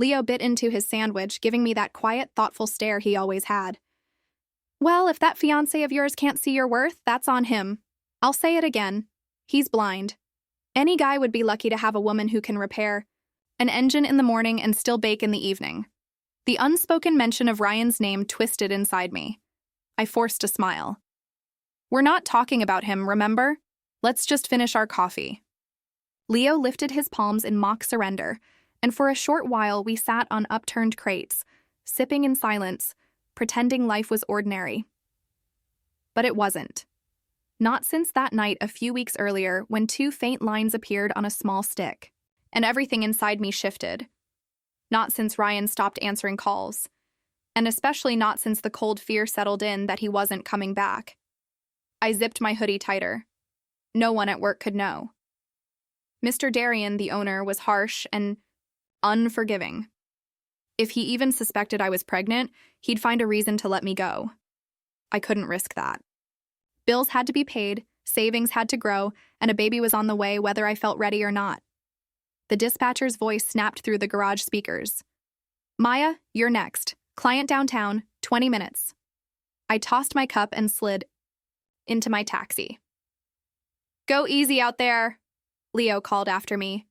Leo bit into his sandwich, giving me that quiet, thoughtful stare he always had. Well, if that fiancé of yours can't see your worth, that's on him. I'll say it again. He's blind. Any guy would be lucky to have a woman who can repair an engine in the morning and still bake in the evening. The unspoken mention of Ryan's name twisted inside me. I forced a smile. We're not talking about him, remember? Let's just finish our coffee. Leo lifted his palms in mock surrender, and for a short while we sat on upturned crates, sipping in silence, pretending life was ordinary. But it wasn't. Not since that night a few weeks earlier when two faint lines appeared on a small stick, and everything inside me shifted. Not since Ryan stopped answering calls, and especially not since the cold fear settled in that he wasn't coming back. I zipped my hoodie tighter. No one at work could know. Mr. Darien, the owner, was harsh and unforgiving. If he even suspected I was pregnant, he'd find a reason to let me go. I couldn't risk that. Bills had to be paid, savings had to grow, and a baby was on the way whether I felt ready or not. The dispatcher's voice snapped through the garage speakers. Maya, you're next. Client downtown, 20 minutes. I tossed my cup and slid into my taxi. Go easy out there, Leo called after me.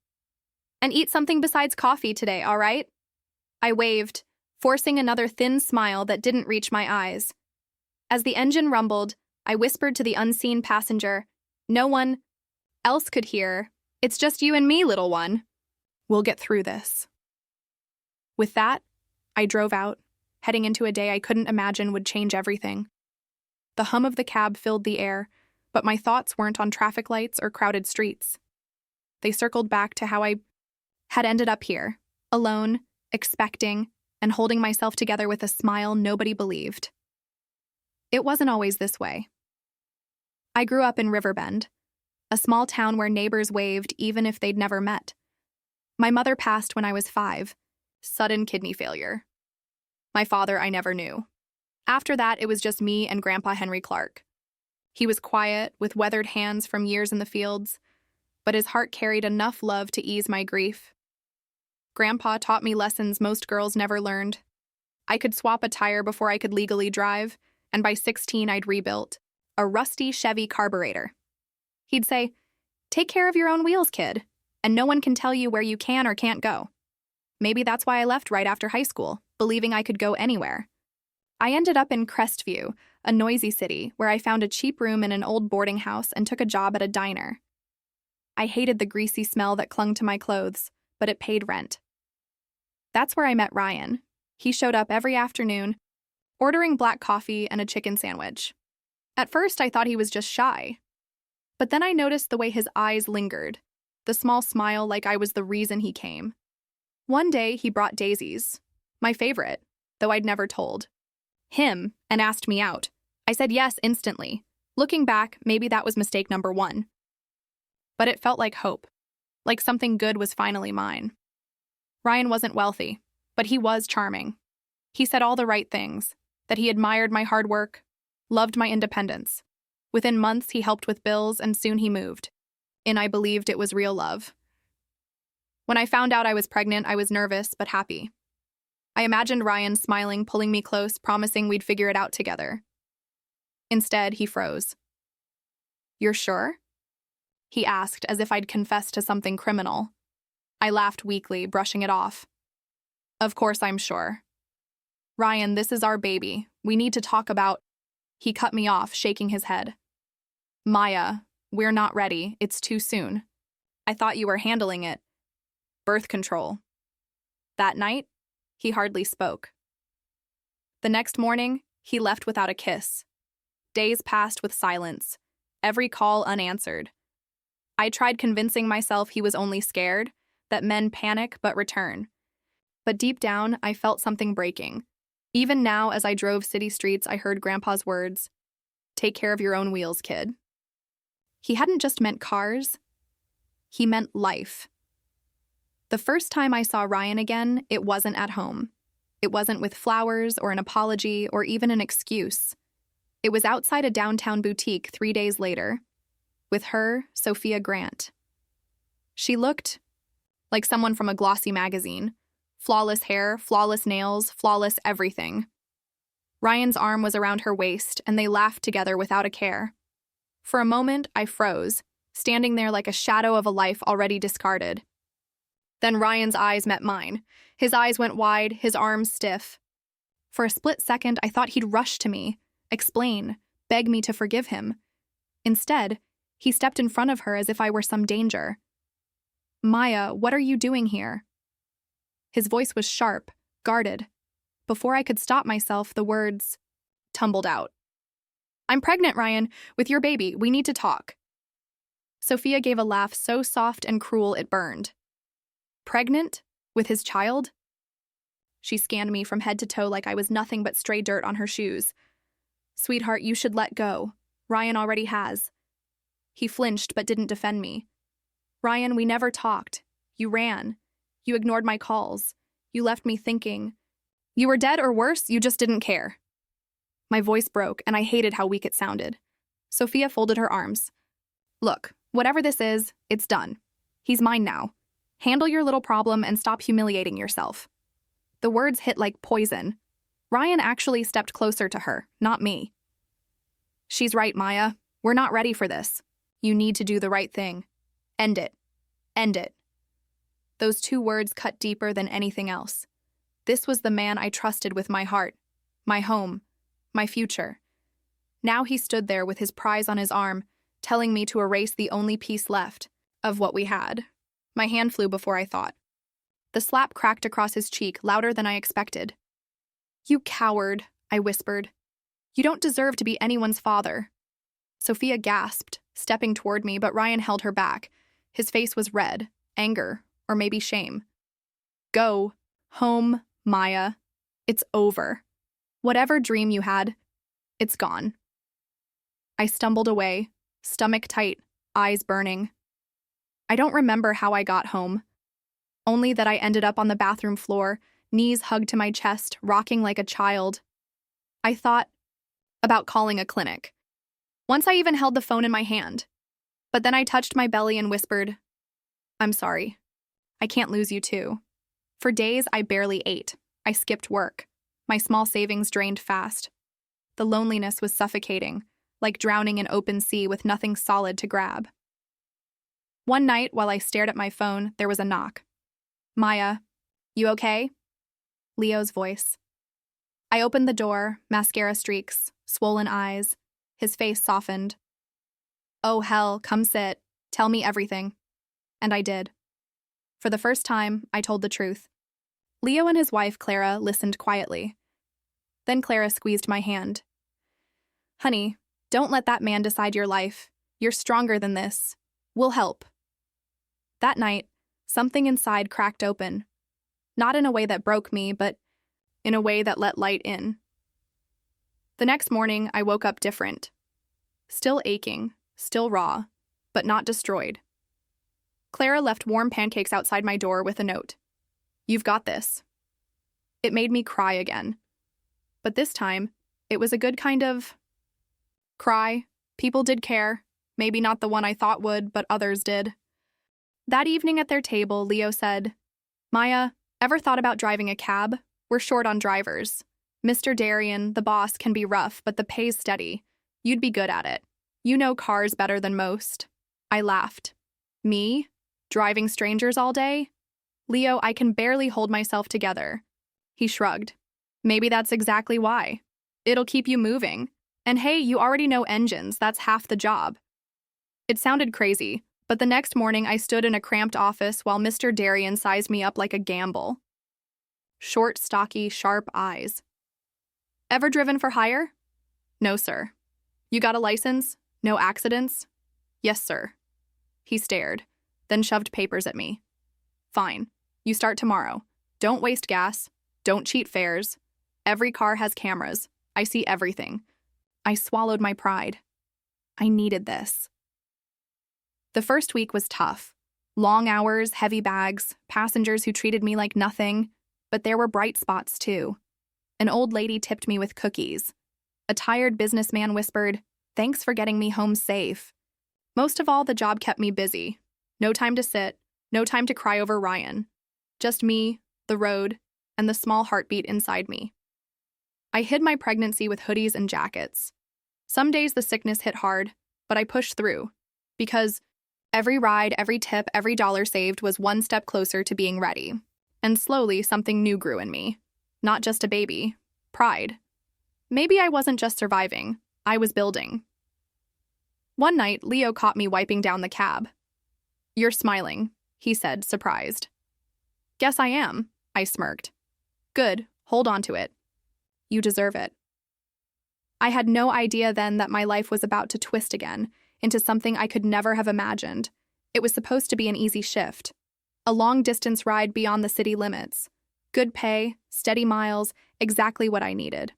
And eat something besides coffee today, all right? I waved, forcing another thin smile that didn't reach my eyes. As the engine rumbled, I whispered to the unseen passenger, no one else could hear. It's just you and me, little one. We'll get through this. With that, I drove out, heading into a day I couldn't imagine would change everything. The hum of the cab filled the air, but my thoughts weren't on traffic lights or crowded streets. They circled back to how I had ended up here, alone, expecting, and holding myself together with a smile nobody believed. It wasn't always this way. I grew up in Riverbend, a small town where neighbors waved even if they'd never met. My mother passed when I was 5, sudden kidney failure. My father I never knew. After that, it was just me and Grandpa Henry Clark. He was quiet, with weathered hands from years in the fields, but his heart carried enough love to ease my grief. Grandpa taught me lessons most girls never learned. I could swap a tire before I could legally drive, and by 16 I'd rebuilt a rusty Chevy carburetor. He'd say, "Take care of your own wheels, kid, and no one can tell you where you can or can't go." Maybe that's why I left right after high school, believing I could go anywhere. I ended up in Crestview, a noisy city, where I found a cheap room in an old boarding house and took a job at a diner. I hated the greasy smell that clung to my clothes, but it paid rent. That's where I met Ryan. He showed up every afternoon, ordering black coffee and a chicken sandwich. At first, I thought he was just shy. But then I noticed the way his eyes lingered, the small smile like I was the reason he came. One day, he brought daisies, my favorite, though I'd never told him, and asked me out. I said yes instantly. Looking back, maybe that was mistake number 1. But it felt like hope, like something good was finally mine. Ryan wasn't wealthy, but he was charming. He said all the right things, that he admired my hard work, loved my independence. Within months, he helped with bills, and soon he moved. And I believed it was real love. When I found out I was pregnant, I was nervous but happy. I imagined Ryan smiling, pulling me close, promising we'd figure it out together. Instead, he froze. "You're sure?" he asked, as if I'd confessed to something criminal. I laughed weakly, brushing it off. "Of course I'm sure. Ryan, this is our baby. We need to talk about—" He cut me off, shaking his head. "Maya, we're not ready. It's too soon. I thought you were handling it. Birth control." That night, he hardly spoke. The next morning, he left without a kiss. Days passed with silence, every call unanswered. I tried convincing myself he was only scared, that men panic but return. But deep down, I felt something breaking. Even now, as I drove city streets, I heard Grandpa's words, "Take care of your own wheels, kid." He hadn't just meant cars. He meant life. The first time I saw Ryan again, it wasn't at home. It wasn't with flowers or an apology or even an excuse. It was outside a downtown boutique 3 days later, with her, Sophia Grant. She looked like someone from a glossy magazine, Flawless hair, flawless nails, flawless everything. Ryan's arm was around her waist, and they laughed together without a care. For a moment, I froze, standing there like a shadow of a life already discarded. Then Ryan's eyes met mine. His eyes went wide, his arms stiff. For a split second, I thought he'd rush to me, explain, beg me to forgive him. Instead, he stepped in front of her as if I were some danger. "Maya, what are you doing here?" His voice was sharp, guarded. Before I could stop myself, the words tumbled out. "I'm pregnant, Ryan, with your baby. We need to talk." Sophia gave a laugh so soft and cruel it burned. Pregnant? With his child? She scanned me from head to toe like I was nothing but stray dirt on her shoes. "Sweetheart, you should let go. Ryan already has." He flinched but didn't defend me. "Ryan, we never talked. You ran. You ignored my calls. You left me thinking. You were dead or worse, you just didn't care." My voice broke, and I hated how weak it sounded. Sophia folded her arms. "Look, whatever this is, it's done. He's mine now. Handle your little problem and stop humiliating yourself." The words hit like poison. Ryan actually stepped closer to her, not me. "She's right, Maya. We're not ready for this. You need to do the right thing. End it. End it." Those two words cut deeper than anything else. This was the man I trusted with my heart, my home, my future. Now he stood there with his prize on his arm, telling me to erase the only piece left of what we had. My hand flew before I thought. The slap cracked across his cheek, louder than I expected. "You coward," I whispered. "You don't deserve to be anyone's father." Sophia gasped, stepping toward me, but Ryan held her back. His face was red, anger, or maybe shame. "Go home, Maya. It's over. Whatever dream you had, it's gone." I stumbled away, stomach tight, eyes burning. I don't remember how I got home, only that I ended up on the bathroom floor, knees hugged to my chest, rocking like a child. I thought about calling a clinic. Once I even held the phone in my hand. But then I touched my belly and whispered, "I'm sorry. I can't lose you too." For days, I barely ate. I skipped work. My small savings drained fast. The loneliness was suffocating, like drowning in open sea with nothing solid to grab. One night, while I stared at my phone, there was a knock. "Maya, you okay?" Leo's voice. I opened the door, mascara streaks, swollen eyes. His face softened. "Oh hell, come sit. Tell me everything." And I did. For the first time, I told the truth. Leo and his wife, Clara, listened quietly. Then Clara squeezed my hand. "Honey, don't let that man decide your life. You're stronger than this. We'll help." That night, something inside cracked open. Not in a way that broke me, but in a way that let light in. The next morning, I woke up different. Still aching, still raw, but not destroyed. Clara left warm pancakes outside my door with a note. "You've got this." It made me cry again. But this time, it was a good kind of cry. People did care. Maybe not the one I thought would, but others did. That evening at their table, Leo said, "Maya, ever thought about driving a cab? We're short on drivers. Mr. Darien, the boss, can be rough, but the pay's steady. You'd be good at it. You know cars better than most." I laughed. "Me? Driving strangers all day? Leo, I can barely hold myself together." He shrugged. "Maybe that's exactly why. It'll keep you moving. And hey, you already know engines, that's half the job." It sounded crazy, but the next morning I stood in a cramped office while Mr. Darien sized me up like a gamble. Short, stocky, sharp eyes. "Ever driven for hire?" "No, sir." "You got a license? No accidents?" "Yes, sir." He stared, then shoved papers at me. "Fine. You start tomorrow. Don't waste gas. Don't cheat fares. Every car has cameras. I see everything." I swallowed my pride. I needed this. The first week was tough. Long hours, heavy bags, passengers who treated me like nothing, but there were bright spots too. An old lady tipped me with cookies. A tired businessman whispered, "Thanks for getting me home safe." Most of all, the job kept me busy. No time to sit, no time to cry over Ryan. Just me, the road, and the small heartbeat inside me. I hid my pregnancy with hoodies and jackets. Some days the sickness hit hard, but I pushed through, because every ride, every tip, every dollar saved was one step closer to being ready. And slowly, something new grew in me. Not just a baby. Pride. Maybe I wasn't just surviving. I was building. One night, Leo caught me wiping down the cab. "You're smiling," he said, surprised. "Guess I am," I smirked. "Good, hold on to it. You deserve it." I had no idea then that my life was about to twist again into something I could never have imagined. It was supposed to be an easy shift. A long-distance ride beyond the city limits. Good pay, steady miles, exactly what I needed.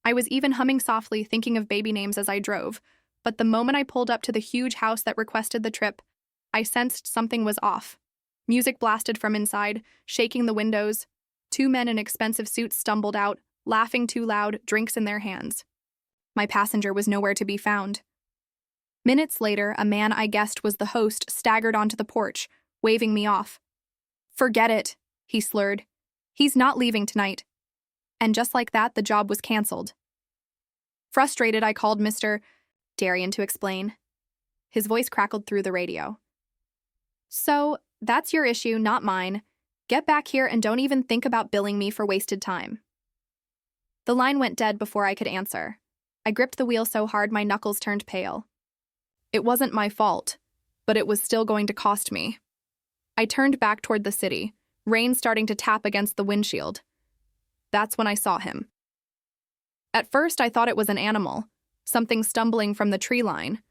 I was even humming softly, thinking of baby names as I drove, but the moment I pulled up to the huge house that requested the trip, I sensed something was off. Music blasted from inside, shaking the windows. Two men in expensive suits stumbled out, laughing too loud, drinks in their hands. My passenger was nowhere to be found. Minutes later, a man I guessed was the host staggered onto the porch, waving me off. "Forget it," he slurred. "He's not leaving tonight." And just like that, the job was canceled. Frustrated, I called Mr. Darian to explain. His voice crackled through the radio. "So, that's your issue, not mine. Get back here and don't even think about billing me for wasted time." The line went dead before I could answer. I gripped the wheel so hard my knuckles turned pale. It wasn't my fault, but it was still going to cost me. I turned back toward the city, rain starting to tap against the windshield. That's when I saw him. At first, I thought it was an animal, something stumbling from the tree line.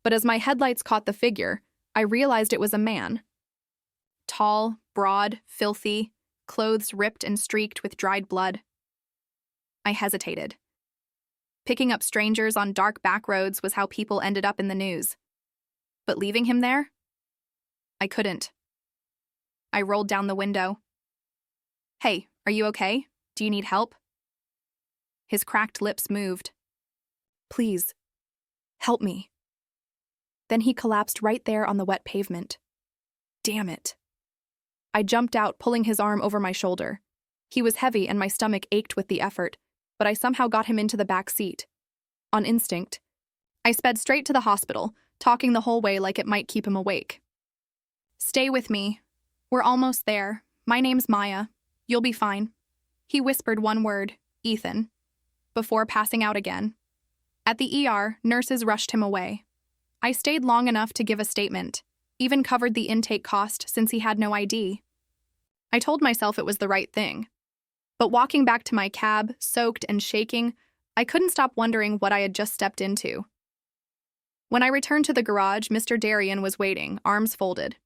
But as my headlights caught the figure, I realized it was a man. Tall, broad, filthy, clothes ripped and streaked with dried blood. I hesitated. Picking up strangers on dark back roads was how people ended up in the news. But leaving him there? I couldn't. I rolled down the window. "Hey, are you okay? Do you need help?" His cracked lips moved. "Please, help me." Then he collapsed right there on the wet pavement. Damn it. I jumped out, pulling his arm over my shoulder. He was heavy and my stomach ached with the effort, but I somehow got him into the back seat. On instinct, I sped straight to the hospital, talking the whole way like it might keep him awake. "Stay with me. We're almost there. My name's Maya. You'll be fine." He whispered one word, "Ethan," before passing out again. At the ER, nurses rushed him away. I stayed long enough to give a statement, even covered the intake cost since he had no ID. I told myself it was the right thing. But walking back to my cab, soaked and shaking, I couldn't stop wondering what I had just stepped into. When I returned to the garage, Mr. Darian was waiting, arms folded.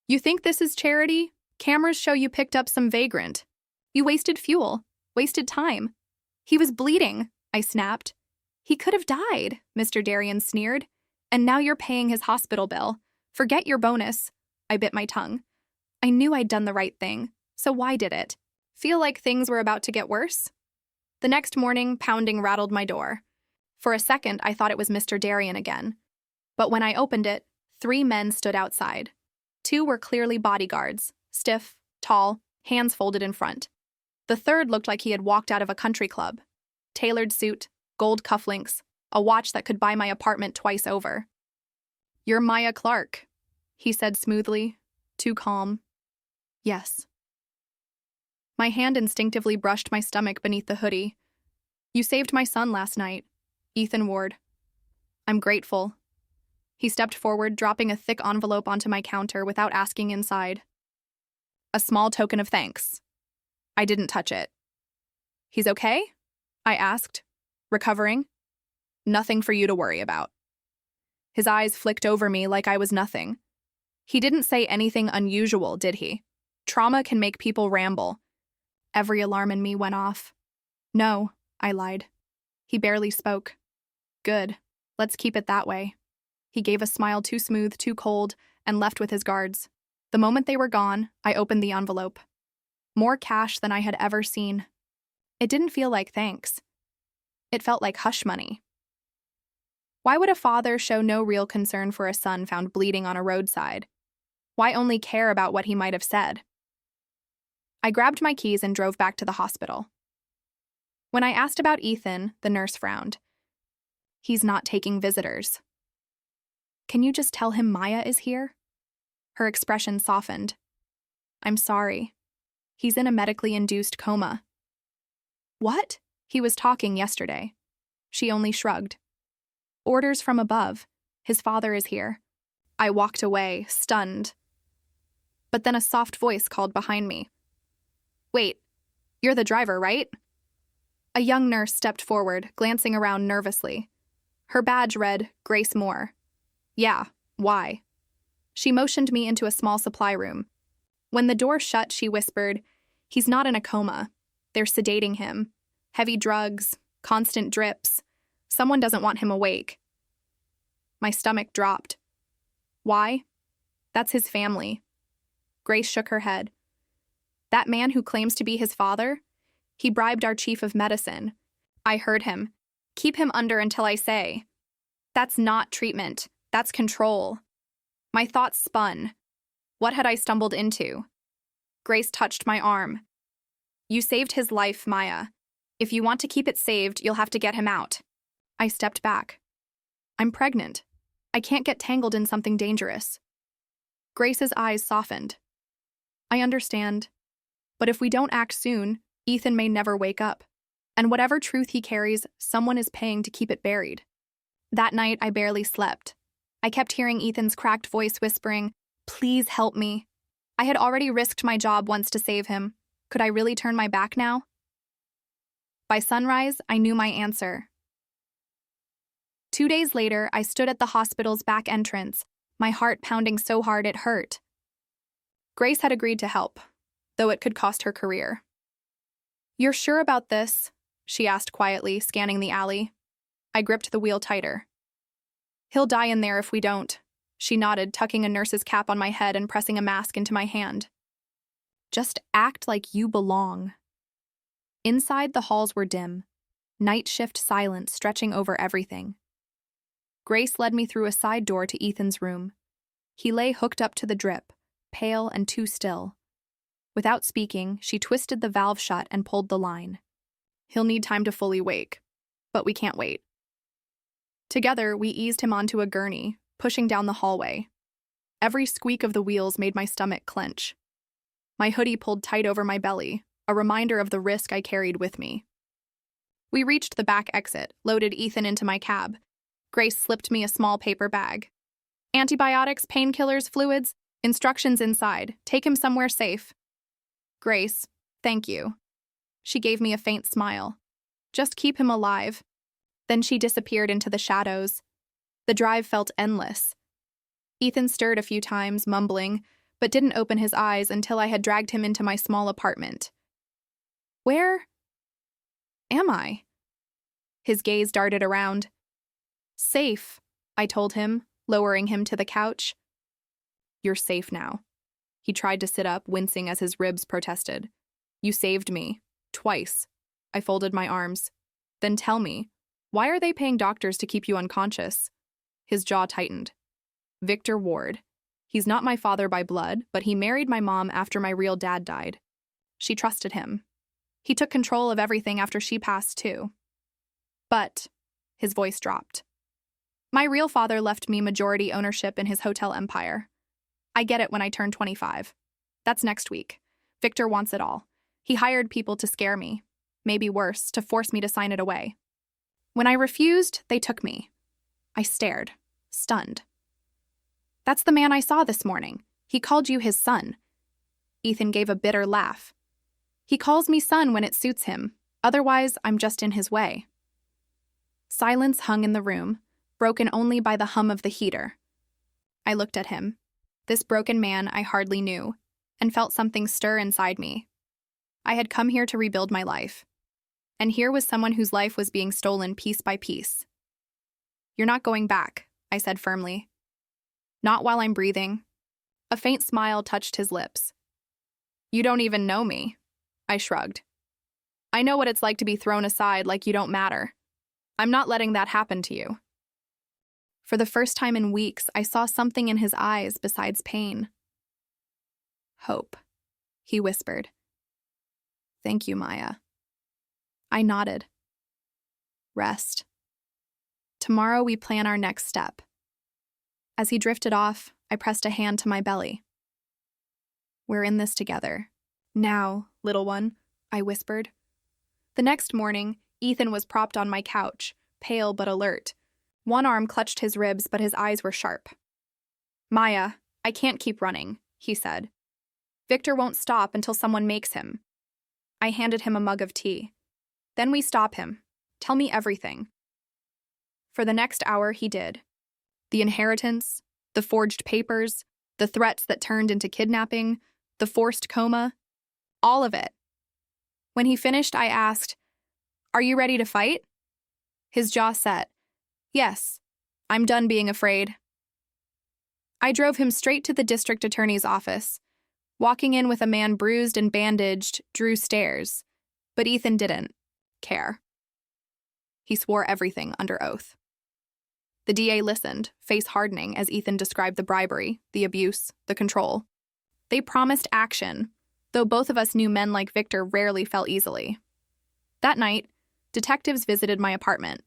"You think this is charity? Cameras show you picked up some vagrant. You wasted fuel, wasted time." "He was bleeding," I snapped. "He could have died," Mr. Darian sneered. "And now you're paying his hospital bill. Forget your bonus." I bit my tongue. I knew I'd done the right thing, so why did it? Feel like things were about to get worse? The next morning, pounding rattled my door. For a second, I thought it was Mr. Darian again. But when I opened it, 3 men stood outside. 2 were clearly bodyguards, stiff, tall, hands folded in front. The third looked like he had walked out of a country club. Tailored suit, gold cufflinks, a watch that could buy my apartment twice over. "You're Maya Clark," he said smoothly, too calm. "Yes." My hand instinctively brushed my stomach beneath the hoodie. "You saved my son last night, Ethan Ward." "I'm grateful." He stepped forward, dropping a thick envelope onto my counter without asking inside. "A small token of thanks." I didn't touch it. "He's okay?" I asked. "Recovering?" "Nothing for you to worry about." His eyes flicked over me like I was nothing. He didn't say anything unusual, did he? Trauma can make people ramble. Every alarm in me went off. "No," I lied. He barely spoke. "Good. Let's keep it that way." He gave a smile too smooth, too cold, and left with his guards. The moment they were gone, I opened the envelope. More cash than I had ever seen. It didn't feel like thanks. It felt like hush money. Why would a father show no real concern for a son found bleeding on a roadside? Why only care about what he might have said? I grabbed my keys and drove back to the hospital. When I asked about Ethan, the nurse frowned. He's not taking visitors. Can you just tell him Maya is here? Her expression softened. I'm sorry. He's in a medically induced coma. What? He was talking yesterday. She only shrugged. Orders from above. His father is here. I walked away, stunned. But then a soft voice called behind me. Wait, you're the driver, right? A young nurse stepped forward, glancing around nervously. Her badge read, Grace Moore. Yeah, why? She motioned me into a small supply room. When the door shut, she whispered, He's not in a coma. They're sedating him. Heavy drugs, constant drips. Someone doesn't want him awake. My stomach dropped. Why? That's his family. Grace shook her head. That man who claims to be his father? He bribed our chief of medicine. I heard him. Keep him under until I say. That's not treatment. That's control. My thoughts spun. What had I stumbled into? Grace touched my arm. You saved his life, Maya. If you want to keep it saved, you'll have to get him out. I stepped back. I'm pregnant. I can't get tangled in something dangerous. Grace's eyes softened. I understand. But if we don't act soon, Ethan may never wake up. And whatever truth he carries, someone is paying to keep it buried. That night, I barely slept. I kept hearing Ethan's cracked voice whispering, Please help me. I had already risked my job once to save him. Could I really turn my back now? By sunrise, I knew my answer. 2 days later, I stood at the hospital's back entrance, my heart pounding so hard it hurt. Grace had agreed to help, though it could cost her career. You're sure about this? She asked quietly, scanning the alley. I gripped the wheel tighter. He'll die in there if we don't. She nodded, tucking a nurse's cap on my head and pressing a mask into my hand. Just act like you belong. Inside, the halls were dim, night shift silence stretching over everything. Grace led me through a side door to Ethan's room. He lay hooked up to the drip, pale and too still. Without speaking, she twisted the valve shut and pulled the line. He'll need time to fully wake, but we can't wait. Together, we eased him onto a gurney, pushing down the hallway. Every squeak of the wheels made my stomach clench. My hoodie pulled tight over my belly, a reminder of the risk I carried with me. We reached the back exit, loaded Ethan into my cab. Grace slipped me a small paper bag. Antibiotics, painkillers, fluids, instructions inside. Take him somewhere safe. Grace, thank you. She gave me a faint smile. Just keep him alive. Then she disappeared into the shadows. The drive felt endless. Ethan stirred a few times, mumbling, but didn't open his eyes until I had dragged him into my small apartment. Where am I? His gaze darted around. Safe, I told him, lowering him to the couch. You're safe now. He tried to sit up, wincing as his ribs protested. You saved me. Twice. I folded my arms. Then tell me, why are they paying doctors to keep you unconscious? His jaw tightened. Victor Ward. He's not my father by blood, but he married my mom after my real dad died. She trusted him. He took control of everything after she passed, too. But, his voice dropped. My real father left me majority ownership in his hotel empire. I get it when I turn 25. That's next week. Victor wants it all. He hired people to scare me. Maybe worse, to force me to sign it away. When I refused, they took me. I stared, stunned. That's the man I saw this morning. He called you his son. Ethan gave a bitter laugh. He calls me son when it suits him. Otherwise, I'm just in his way. Silence hung in the room, broken only by the hum of the heater. I looked at him, this broken man I hardly knew, and felt something stir inside me. I had come here to rebuild my life. And here was someone whose life was being stolen piece by piece. You're not going back, I said firmly. Not while I'm breathing. A faint smile touched his lips. You don't even know me, I shrugged. I know what it's like to be thrown aside like you don't matter. I'm not letting that happen to you. For the first time in weeks, I saw something in his eyes besides pain. Hope, he whispered. Thank you, Maya. I nodded. Rest. Tomorrow we plan our next step. As he drifted off, I pressed a hand to my belly. We're in this together. Now, little one, I whispered. The next morning, Ethan was propped on my couch, pale but alert. One arm clutched his ribs, but his eyes were sharp. Maya, I can't keep running, he said. Victor won't stop until someone makes him. I handed him a mug of tea. Then we stop him. Tell me everything. For the next hour, he did. The inheritance, the forged papers, the threats that turned into kidnapping, the forced coma, all of it. When he finished, I asked, "Are you ready to fight?" His jaw set. Yes, I'm done being afraid. I drove him straight to the district attorney's office. Walking in with a man bruised and bandaged drew stares, but Ethan didn't care. He swore everything under oath. The DA listened, face hardening as Ethan described the bribery, the abuse, the control. They promised action, though both of us knew men like Victor rarely fell easily. That night, detectives visited my apartment.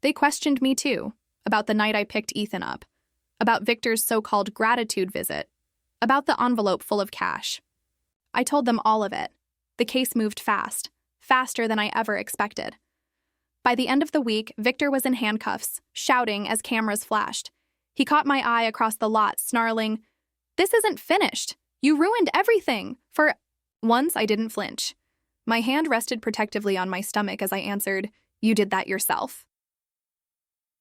They questioned me too, about the night I picked Ethan up, about Victor's so-called gratitude visit, about the envelope full of cash. I told them all of it. The case moved fast, faster than I ever expected. By the end of the week, Victor was in handcuffs, shouting as cameras flashed. He caught my eye across the lot, snarling, "This isn't finished. You ruined everything." For once, I didn't flinch. My hand rested protectively on my stomach as I answered, "You did that yourself."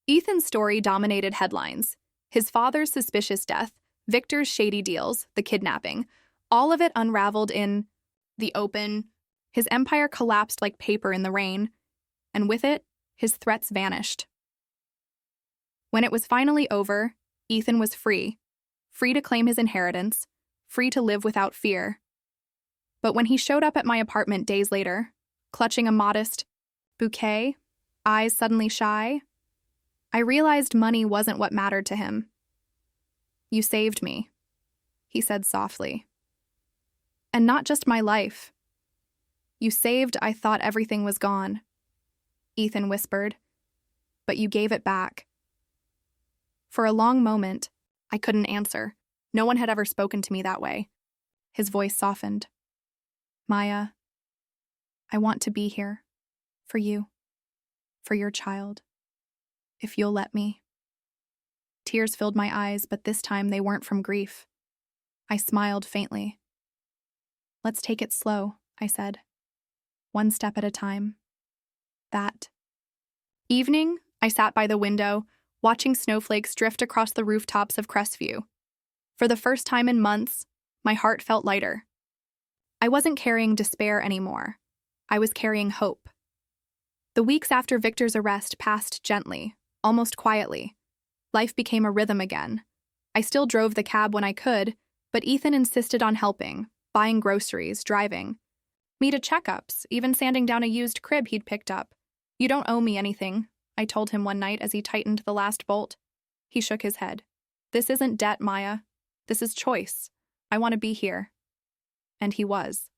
Ethan's story dominated headlines. His father's suspicious death, Victor's shady deals, the kidnapping, all of it unraveled in the open. His empire collapsed like paper in the rain, and with it, his threats vanished. When it was finally over, Ethan was free to claim his inheritance, free to live without fear. But when he showed up at my apartment days later, clutching a modest bouquet, eyes suddenly shy, I realized money wasn't what mattered to him. "You saved me," he said softly. "And not just my life. You saved I thought everything was gone," Ethan whispered, "but you gave it back." For a long moment, I couldn't answer. No one had ever spoken to me that way. His voice softened. "Maya, I want to be here. For you. For your child. If you'll let me." Tears filled my eyes, but this time they weren't from grief. I smiled faintly. "Let's take it slow," I said. "One step at a time." That evening, I sat by the window, watching snowflakes drift across the rooftops of Crestview. For the first time in months, my heart felt lighter. I wasn't carrying despair anymore. I was carrying hope. The weeks after Victor's arrest passed gently, almost quietly. Life became a rhythm again. I still drove the cab when I could, but Ethan insisted on helping, buying groceries, driving. Me to checkups, even sanding down a used crib he'd picked up. "You don't owe me anything," I told him one night as he tightened the last bolt. He shook his head. "This isn't debt, Maya. This is choice. I want to be here." And he was.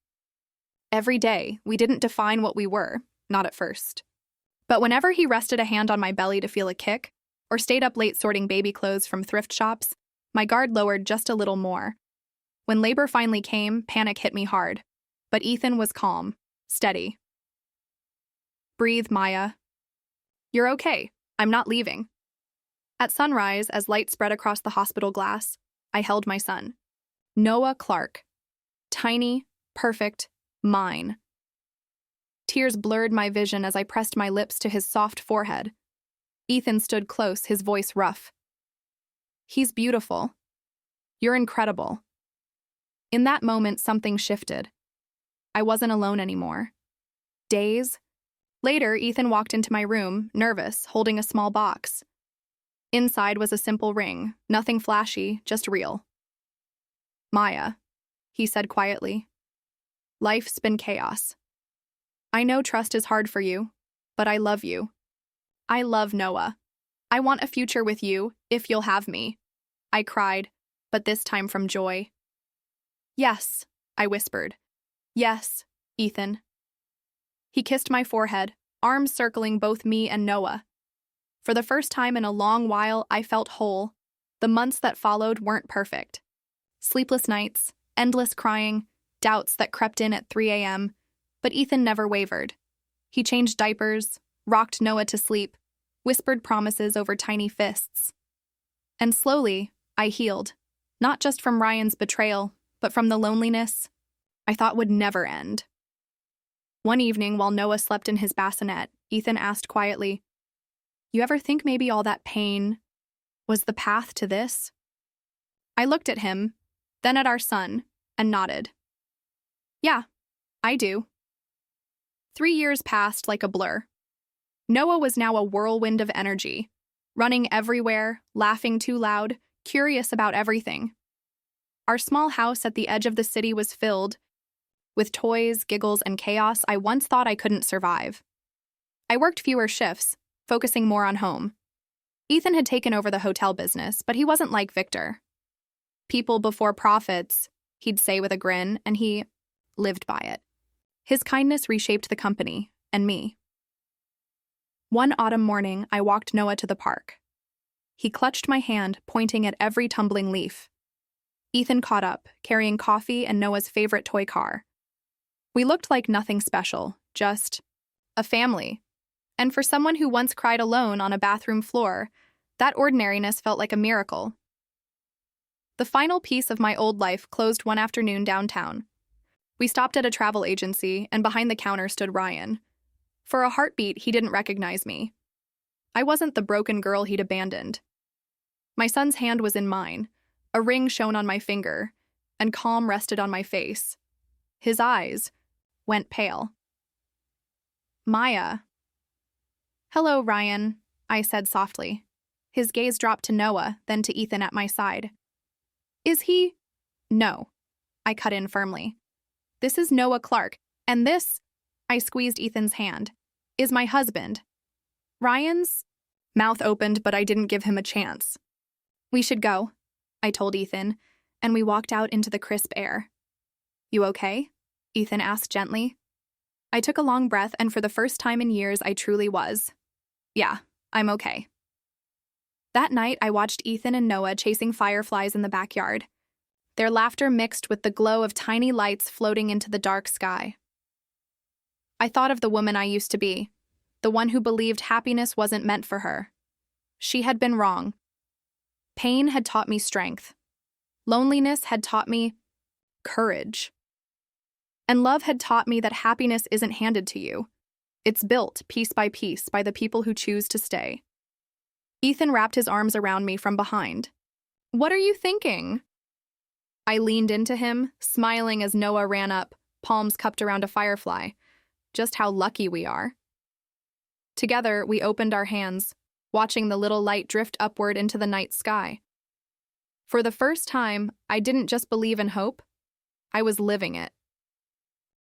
Every day, we didn't define what we were, not at first. But whenever he rested a hand on my belly to feel a kick, or stayed up late sorting baby clothes from thrift shops, my guard lowered just a little more. When labor finally came, panic hit me hard. But Ethan was calm, steady. "Breathe, Maya. You're okay. I'm not leaving." At sunrise, as light spread across the hospital glass, I held my son. Noah Clark. Tiny, perfect, mine. Tears blurred my vision as I pressed my lips to his soft forehead. Ethan stood close, his voice rough. "He's beautiful. You're incredible." In that moment, something shifted. I wasn't alone anymore. Days later, Ethan walked into my room, nervous, holding a small box. Inside was a simple ring, nothing flashy, just real. "Maya," he said quietly. "Life's been chaos. I know trust is hard for you, but I love you. I love Noah. I want a future with you, if you'll have me." I cried, but this time from joy. "Yes," I whispered. "Yes, Ethan. He kissed my forehead, arms circling both me and Noah. For the first time in a long while, I felt whole. The months that followed weren't perfect. Sleepless nights, endless crying, doubts that crept in at 3 a.m., but Ethan never wavered. He changed diapers, rocked Noah to sleep, whispered promises over tiny fists. And slowly, I healed, not just from Ryan's betrayal, but from the loneliness I thought would never end. One evening, while Noah slept in his bassinet, Ethan asked quietly, "You ever think maybe all that pain was the path to this?" I looked at him, then at our son, and nodded. "Yeah, I do." 3 years passed like a blur. Noah was now a whirlwind of energy, running everywhere, laughing too loud, curious about everything. Our small house at the edge of the city was filled with toys, giggles, and chaos I once thought I couldn't survive. I worked fewer shifts, focusing more on home. Ethan had taken over the hotel business, but he wasn't like Victor. People before profits, he'd say with a grin, and he lived by it. His kindness reshaped the company, and me. One autumn morning, I walked Noah to the park. He clutched my hand, pointing at every tumbling leaf. Ethan caught up, carrying coffee and Noah's favorite toy car. We looked like nothing special, just a family. And for someone who once cried alone on a bathroom floor, that ordinariness felt like a miracle. The final piece of my old life closed one afternoon downtown. We stopped at a travel agency, and behind the counter stood Ryan. For a heartbeat, he didn't recognize me. I wasn't the broken girl he'd abandoned. My son's hand was in mine, a ring shone on my finger, and calm rested on my face. His eyes went pale. "Maya." "Hello, Ryan," I said softly. His gaze dropped to Noah, then to Ethan at my side. "Is he?" "No," I cut in firmly. "This is Noah Clark, and this," I squeezed Ethan's hand, "is my husband." Ryan's mouth opened, but I didn't give him a chance. "We should go," I told Ethan, and we walked out into the crisp air. "You okay?" Ethan asked gently. I took a long breath, and for the first time in years, I truly was. "Yeah, I'm okay." That night, I watched Ethan and Noah chasing fireflies in the backyard. Their laughter mixed with the glow of tiny lights floating into the dark sky. I thought of the woman I used to be, the one who believed happiness wasn't meant for her. She had been wrong. Pain had taught me strength. Loneliness had taught me courage. And love had taught me that happiness isn't handed to you. It's built, piece, by the people who choose to stay. Ethan wrapped his arms around me from behind. "What are you thinking?" I leaned into him, smiling as Noah ran up, palms cupped around a firefly. Just how lucky we are. Together, we opened our hands, watching the little light drift upward into the night sky. For the first time, I didn't just believe in hope, I was living it.